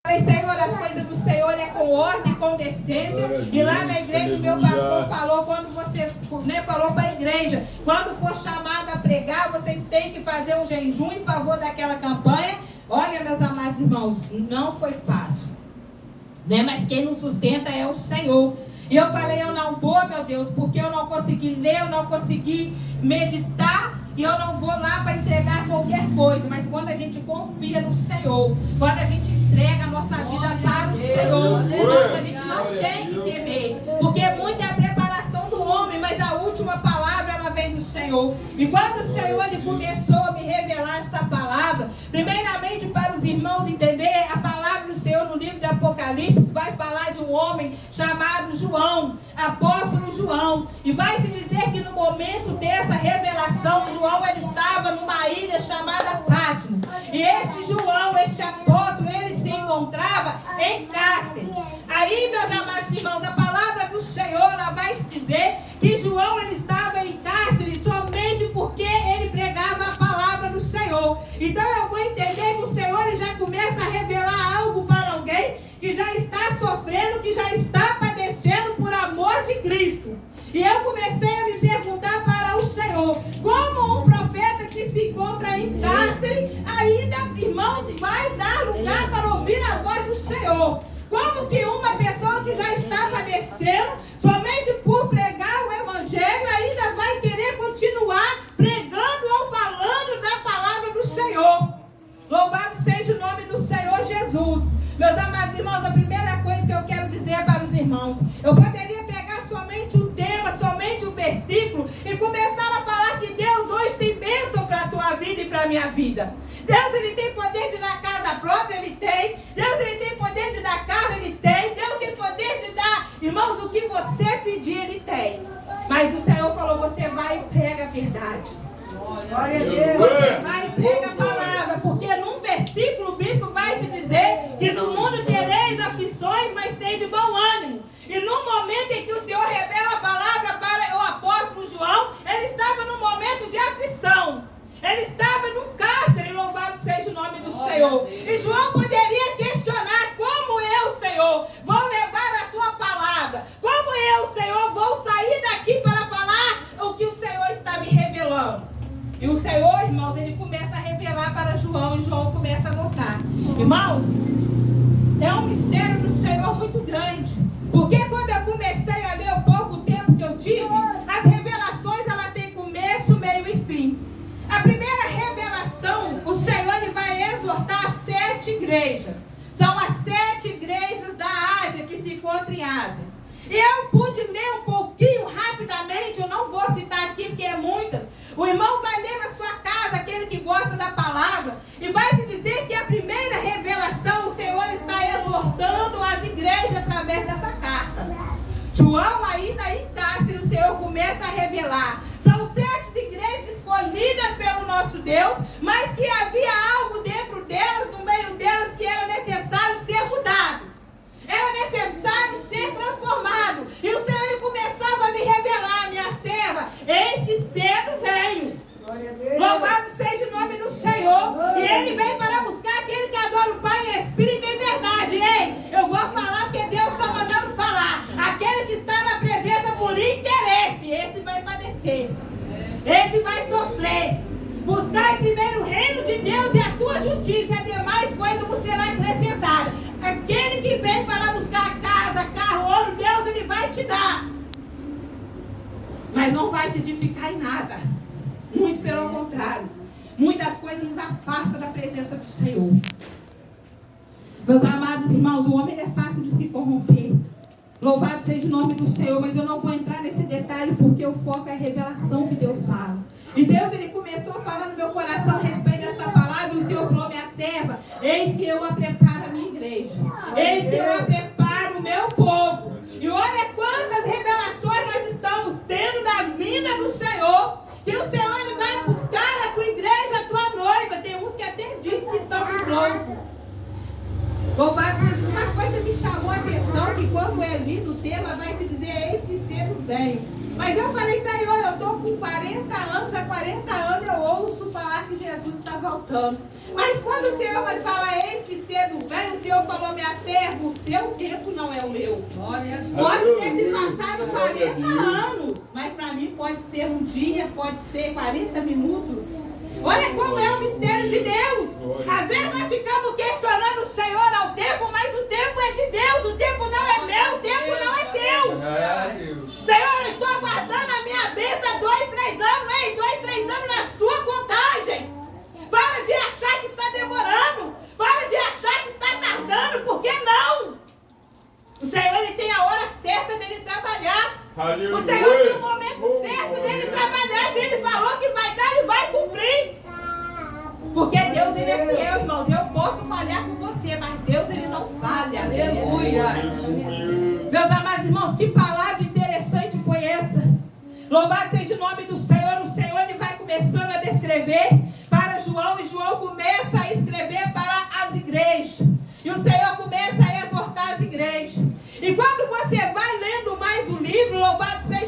Senhor, as coisas do Senhor é com ordem, com decência. E lá na igreja, meu pastor falou, quando você falou para a igreja, quando for chamado a pregar, vocês têm que fazer um jejum em favor daquela campanha. Olha, meus amados irmãos, não foi fácil, né? Mas quem nos sustenta é o Senhor. E eu falei, eu não vou, meu Deus, porque eu não consegui ler, eu não consegui meditar, e eu não vou lá para entregar qualquer coisa. Mas quando a gente confia no Senhor, quando a gente entrega a nossa vida para o Senhor, a gente não tem que temer, porque muita é a preparação do homem, mas a última palavra ela vem do Senhor. E quando o Senhor ele começou a me revelar essa palavra, primeiramente para os irmãos entender, a palavra do Senhor no livro de Apocalipse vai falar de um homem chamado João, apóstolo João, e vai se dizer que no momento dessa revelação, João ele estava numa ilha chamada Patmos, e este João, este apóstolo, ele se encontrava em cárcere. Aí, meus amados irmãos, a palavra do Senhor ela vai se dizer que João ele estava em cárcere somente porque ele pregava a palavra do Senhor. Então eu vou entender que o Senhor ele já começa a revelar algo para alguém que já está sofrendo, que já está padecendo por amor de Cristo. E eu comecei a me perguntar para o Senhor, como um profeta que se encontra em cárcere, ainda, irmãos, vai dar lugar para ouvir a voz do Senhor? Como que uma pessoa que já está padecendo, somente por pregar o Evangelho, ainda vai querer continuar pregando ou falando da palavra do Senhor? Louvado seja o nome do Senhor Jesus. Meus amados irmãos, a primeira coisa que eu quero dizer para os irmãos, eu poderia pegar somente o tema, somente o versículo e começar a falar que Deus hoje tem bênção para a tua vida e para a minha vida. Deus ele tem poder de dar casa própria, ele tem. Deus ele tem poder de dar carro, ele tem. Deus tem poder de dar, irmãos, o que você pedir, ele tem. Mas o Senhor falou, você vai e prega a verdade. Glória a Deus. Você vai e prega a palavra, porque num versículo bíblico vai se dizer que no mundo tereis aflições, mas tem de bom ânimo. E no momento em que o Senhor revela a palavra para o apóstolo João, ele estava num momento de aflição. Ele estava num cárcere, louvado seja o nome do Senhor. E João poderia questionar, como eu, Senhor, vou levar a tua palavra? Como eu, Senhor, vou sair daqui para falar o que o Senhor está me revelando? E o Senhor, irmãos, ele começa a revelar para João, e João começa a notar. Irmãos, é um mistério do Senhor muito grande. Porque quando eu comecei a ler o pouco tempo que eu tive, as revelações, ela tem começo, meio e fim. A primeira revelação, o Senhor ele vai exortar 7 igrejas. São as 7 igrejas da Ásia que se encontram em Ásia. E eu pude ler um pouquinho rapidamente, eu não vou citar aqui porque é muitas. O irmão vai ler na sua casa, aquele que gosta da palavra, e vai se dizer que a primeira revelação, o Senhor está exortando as igrejas através dessa carta. João ainda em cárcere, o Senhor começa a revelar. São 7 igrejas escolhidas pelo nosso Deus, mas que havia algo dentro delas, no meio delas, que era necessário ser mudado. Era necessário ser transformado. E o Senhor ele começava a me revelar, minha serva, eis que cedo venho. Louvado seja o nome do Senhor. E ele vem para buscar aquele que adora o Pai em espírito e em verdade. Ei, eu vou falar porque Deus está mandando falar. Aquele que está na presença por interesse, esse vai padecer. Esse vai sofrer. Buscar primeiro o reino de Deus e a tua justiça, e a demais coisas vos será acrescentada. Aquele que vem para buscar casa, carro, ouro, Deus ele vai te dar. Mas não vai te edificar em nada. Muito pelo contrário. Muitas coisas nos afastam da presença do Senhor. Meus amados irmãos, o homem é fácil de se corromper. Louvado seja o nome do Senhor, mas eu não vou entrar nesse detalhe porque o foco é a revelação que Deus fala. E Deus ele começou a falar no meu coração a respeito dessa palavra, e o Senhor falou, minha serva, eis que eu a preparo a minha igreja. Eis que eu a preparo o meu povo. E olha quantas revelações nós estamos tendo da vinda do Senhor, que o Senhor ele vai buscar a tua igreja, a tua noiva. Tem uns que até diz que estamos noivos. Louvado seja, uma coisa me chamou a atenção, que quando é lido o tema, vai se dizer, eis que cedo vem. Mas eu falei, Senhor, eu estou com 40 anos, há 40 anos eu ouço falar que Jesus está voltando. Mas quando o Senhor vai falar, eis que cedo vem, o Senhor falou, minha serva, o seu tempo não é o meu. Pode ter se passado 40 anos, mas para mim pode ser um dia, pode ser 40 minutos. Olha como é o mistério de Deus. Às vezes nós ficamos questionando o Senhor ao tempo, mas o tempo é de Deus, o tempo não é meu, o tempo não é teu. Senhor, eu estou aguardando a minha bênção há 2, 3 anos. Ei, 2, 3 anos na sua contagem. Para de achar que está demorando. Para de achar que está tardando. Por que não? O Senhor, Ele tem a hora certa dele trabalhar. O Senhor tem o momento certo dele trabalhar. Se Ele falou que vai dar, Ele vai cumprir. Porque Deus, Ele é fiel, irmãos. Eu posso falhar com você, mas Deus, Ele não falha. Aleluia. Meus amados irmãos, que palavra interessante foi essa. Louvado seja o nome do Senhor. O Senhor, Ele vai começando a descrever para João, e João começa a escrever para as igrejas. E o Senhor começa a exortar as igrejas. E quando você vai lendo mais o livro, louvado seja